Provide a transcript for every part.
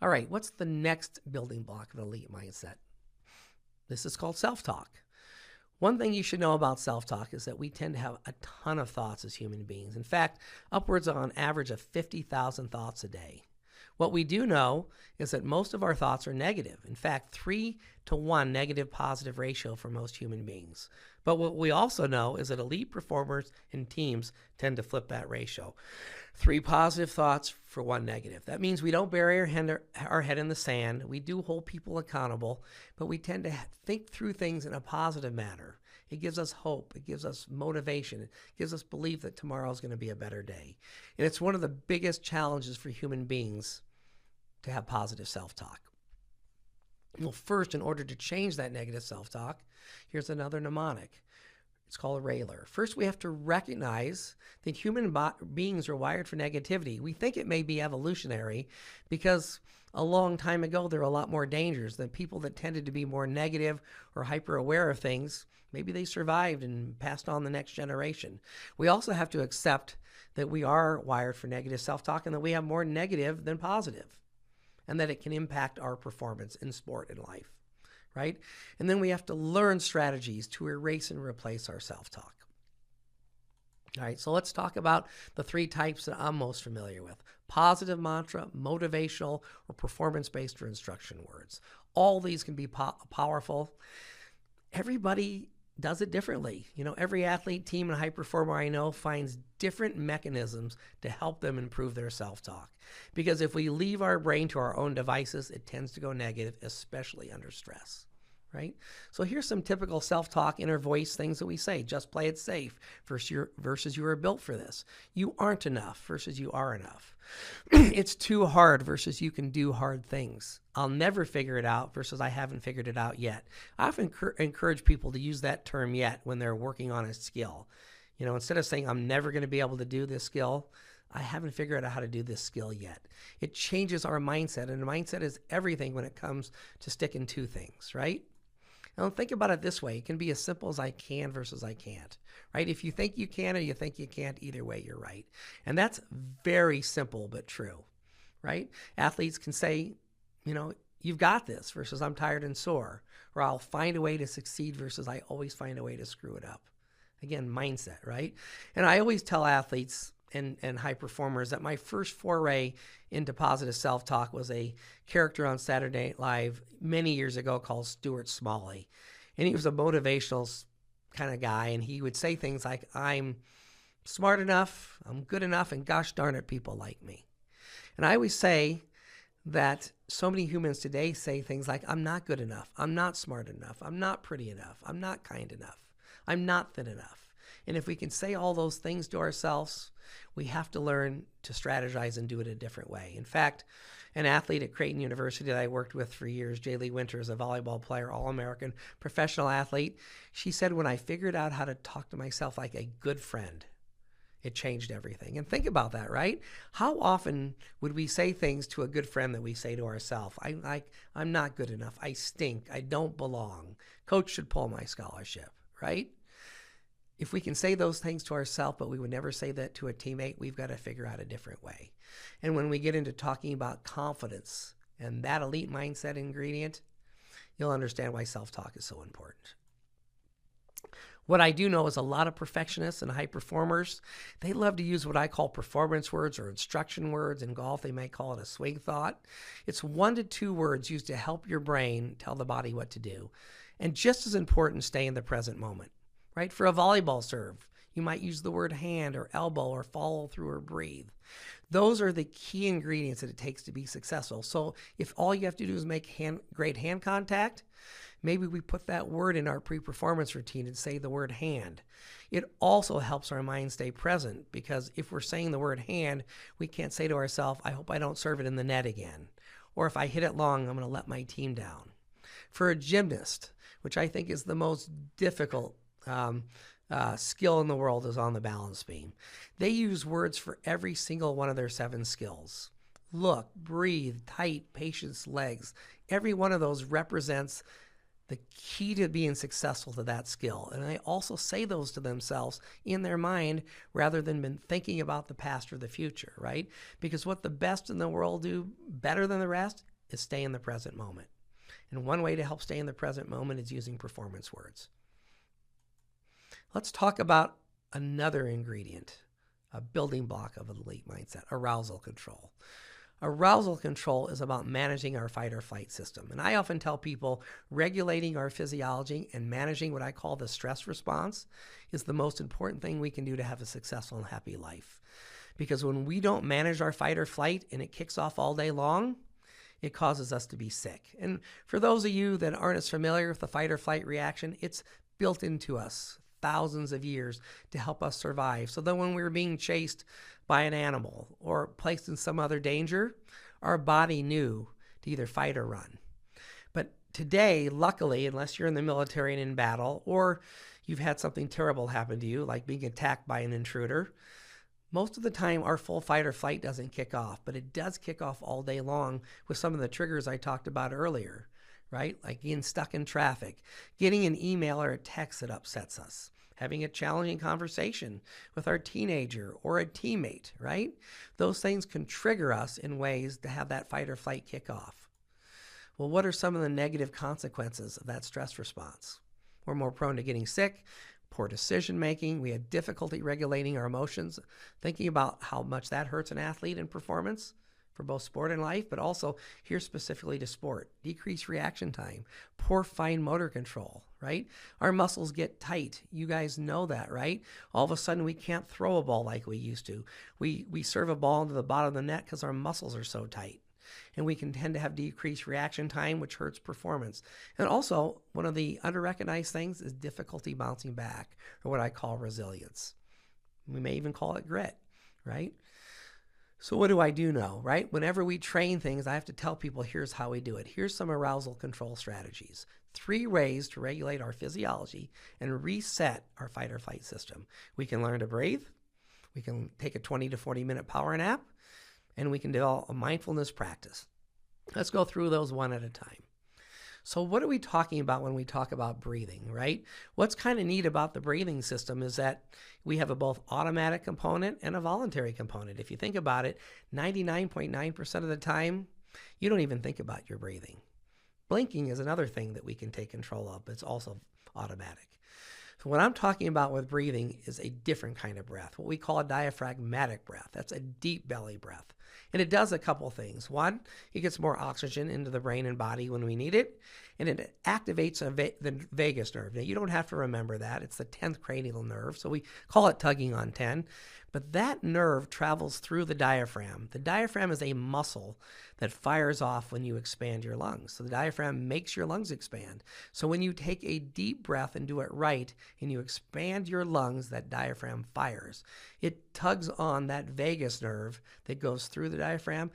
All right, what's the next building block of an elite mindset? This is called self-talk. One thing you should know about self-talk is that we tend to have a ton of thoughts as human beings. In fact, upwards of an average of 50,000 thoughts a day. What we do know is that most of our thoughts are negative. In fact, 3-to-1 negative positive ratio for most human beings. But what we also know is that elite performers and teams tend to flip that ratio. 3 positive thoughts for 1 negative. That means we don't bury our head in the sand. We do hold people accountable, but we tend to think through things in a positive manner. It gives us hope. It gives us motivation. It gives us belief that tomorrow is going to be a better day. And it's one of the biggest challenges for human beings to have positive self-talk. Well, first, in order to change that negative self-talk, here's another mnemonic. It's called a railer. First, we have to recognize that human beings are wired for negativity. We think it may be evolutionary because a long time ago there were a lot more dangers than people that tended to be more negative or hyper aware of things. Maybe they survived and passed on the next generation. We also have to accept that we are wired for negative self-talk and that we have more negative than positive, and that it can impact our performance in sport and life, right? And then we have to learn strategies to erase and replace our self-talk. All right, so let's talk about the 3 types that I'm most familiar with: positive mantra, motivational, or performance-based or instruction words. All these can be powerful. Everybody does it differently. You know, every athlete, team, and high performer I know finds different mechanisms to help them improve their self-talk. Because if we leave our brain to our own devices, it tends to go negative, especially under stress, right? So here's some typical self-talk, inner voice things that we say. Just play it safe versus you are built for this. You aren't enough versus you are enough. It's too hard versus you can do hard things. I'll never figure it out versus I haven't figured it out yet. I often encourage people to use that term yet when they're working on a skill. You know, instead of saying I'm never going to be able to do this skill, I haven't figured out how to do this skill yet. It changes our mindset, and mindset is everything when it comes to sticking to things, right? Now think about it this way. It can be as simple as I can versus I can't, right? If you think you can or you think you can't, either way, you're right. And that's very simple but true, right? Athletes can say, you know, you've got this versus I'm tired and sore, or I'll find a way to succeed versus I always find a way to screw it up. Again, mindset, right? And I always tell athletes and high performers that my first foray into positive self-talk was a character on Saturday Night Live many years ago called Stuart Smalley. And he was a motivational kind of guy, and he would say things like, I'm smart enough, I'm good enough, and gosh darn it, people like me. And I always say that so many humans today say things like, I'm not good enough, I'm not smart enough, I'm not pretty enough, I'm not kind enough, I'm not thin enough. And if we can say all those things to ourselves, we have to learn to strategize and do it a different way. In fact, an athlete at Creighton University that I worked with for years, Jaylee Winters, a volleyball player, All-American, professional athlete, she said, when I figured out how to talk to myself like a good friend, it changed everything. And think about that, right? How often would we say things to a good friend that we say to ourselves? I'm not good enough. I stink. I don't belong. Coach should pull my scholarship, right? If we can say those things to ourselves, but we would never say that to a teammate, we've got to figure out a different way. And when we get into talking about confidence and that elite mindset ingredient, you'll understand why self-talk is so important. What I do know is a lot of perfectionists and high performers, they love to use what I call performance words or instruction words. In golf, they might call it a swing thought. It's 1 to 2 words used to help your brain tell the body what to do. And just as important, stay in the present moment. Right? For a volleyball serve, you might use the word hand or elbow or follow through or breathe. Those are the key ingredients that it takes to be successful. So if all you have to do is make great hand contact, maybe we put that word in our pre-performance routine and say the word hand. It also helps our mind stay present, because if we're saying the word hand, we can't say to ourselves, I hope I don't serve it in the net again. Or if I hit it long, I'm going to let my team down. For a gymnast, which I think is the most difficult skill in the world, is on the balance beam. They use words for every single one of their 7 skills. Look, breathe, tight, patience, legs. Every one of those represents the key to being successful to that skill. And they also say those to themselves in their mind rather than been thinking about the past or the future, right? Because what the best in the world do better than the rest is stay in the present moment. And one way to help stay in the present moment is using performance words. Let's talk about another ingredient, a building block of an elite mindset, arousal control. Arousal control is about managing our fight or flight system. And I often tell people regulating our physiology and managing what I call the stress response is the most important thing we can do to have a successful and happy life. Because when we don't manage our fight or flight and it kicks off all day long, it causes us to be sick. And for those of you that aren't as familiar with the fight or flight reaction, it's built into us thousands of years to help us survive. So that when we're being chased by an animal or placed in some other danger, our body knew to either fight or run. But today, luckily, unless you're in the military and in battle, or you've had something terrible happen to you, like being attacked by an intruder, most of the time our full fight or flight doesn't kick off, but it does kick off all day long with some of the triggers I talked about earlier, right? Like getting stuck in traffic, getting an email or a text that upsets us, having a challenging conversation with our teenager or a teammate, right? Those things can trigger us in ways to have that fight or flight kick off. Well, what are some of the negative consequences of that stress response? We're more prone to getting sick, poor decision making. We have difficulty regulating our emotions, thinking about how much that hurts an athlete in performance for both sport and life, but also here specifically to sport. Decreased reaction time, poor fine motor control, right? Our muscles get tight. You guys know that, right? All of a sudden we can't throw a ball like we used to. We serve a ball into the bottom of the net because our muscles are so tight. And we can tend to have decreased reaction time, which hurts performance. And also, one of the under-recognized things is difficulty bouncing back, or what I call resilience. We may even call it grit, right? So what do I do now, right? Whenever we train things, I have to tell people, here's how we do it. Here's some arousal control strategies. 3 ways to regulate our physiology and reset our fight or flight system. We can learn to breathe. We can take a 20 to 40 minute power nap. And we can develop a mindfulness practice. Let's go through those one at a time. So what are we talking about when we talk about breathing, right? What's kind of neat about the breathing system is that we have a both automatic component and a voluntary component. If you think about it, 99.9% of the time, you don't even think about your breathing. Blinking is another thing that we can take control of, but it's also automatic. So what I'm talking about with breathing is a different kind of breath, what we call a diaphragmatic breath. That's a deep belly breath. And it does a couple things. One, it gets more oxygen into the brain and body when we need it, and it activates the vagus nerve. Now, you don't have to remember that. It's the 10th cranial nerve, so we call it tugging on 10. But that nerve travels through the diaphragm. The diaphragm is a muscle that fires off when you expand your lungs. So the diaphragm makes your lungs expand. So when you take a deep breath and do it right, and you expand your lungs, that diaphragm fires. It tugs on that vagus nerve that goes through the diaphragm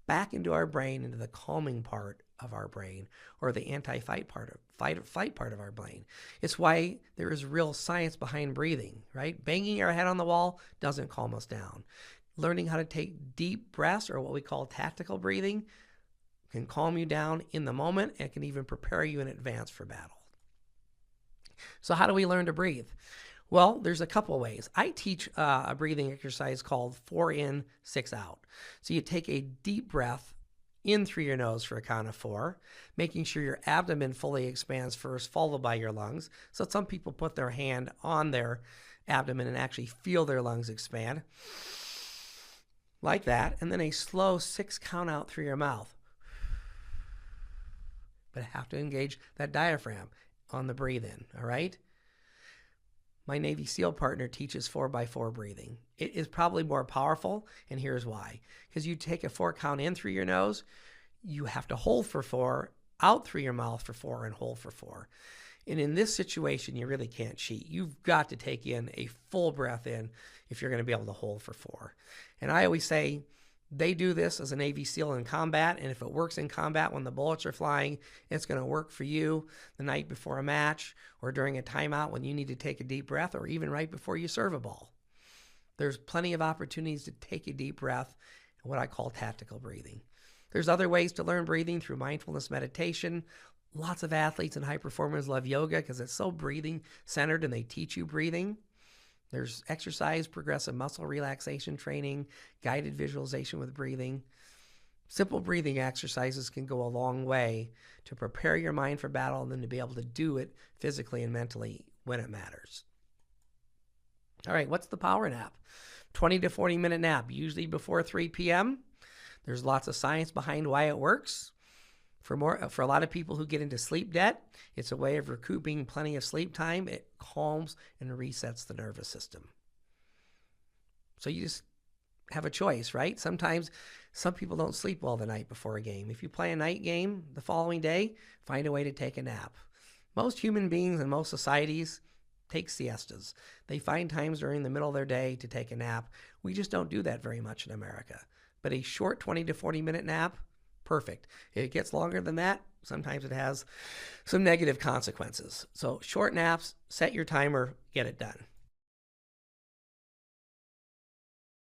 back into our brain, into the calming part of our brain, or the anti-fight part of fight part of our brain. It's why there is real science behind breathing, right? Banging our head on the wall doesn't calm us down. Learning how to take deep breaths, or what we call tactical breathing, can calm you down in the moment and can even prepare you in advance for battle. So how do we learn to breathe? Well, there's a couple ways. I teach a breathing exercise called 4 in, 6 out. So you take a deep breath in through your nose for a count of 4, making sure your abdomen fully expands first, followed by your lungs. So some people put their hand on their abdomen and actually feel their lungs expand. Like that. And then a slow 6 count out through your mouth. But have to engage that diaphragm on the breathe in, all right? My Navy SEAL partner teaches 4x4 breathing. It is probably more powerful, and here's why. Because you take a 4 count in through your nose, you have to hold for 4, out through your mouth for 4, and hold for 4. And in this situation, you really can't cheat. You've got to take in a full breath in if you're going to be able to hold for 4. And I always say, they do this as a Navy SEAL in combat, and if it works in combat when the bullets are flying, it's going to work for you the night before a match or during a timeout when you need to take a deep breath, or even right before you serve a ball. There's plenty of opportunities to take a deep breath, what I call tactical breathing. There's other ways to learn breathing through mindfulness meditation, Lots of athletes and high performers love yoga because it's so breathing centered and they teach you breathing. There's exercise, progressive muscle relaxation training, guided visualization with breathing. Simple breathing exercises can go a long way to prepare your mind for battle and then to be able to do it physically and mentally when it matters. All right, what's the power nap? 20 to 40 minute nap, usually before 3 p.m. There's lots of science behind why it works. For a lot of people who get into sleep debt, it's a way of recouping plenty of sleep time. It calms and resets the nervous system. So you just have a choice, right? Sometimes some people don't sleep well the night before a game. If you play a night game the following day, find a way to take a nap. Most human beings and most societies take siestas. They find times during the middle of their day to take a nap. We just don't do that very much in America. But a short 20 to 40 minute nap, perfect. If it gets longer than that, sometimes it has some negative consequences. So short naps, set your timer, get it done.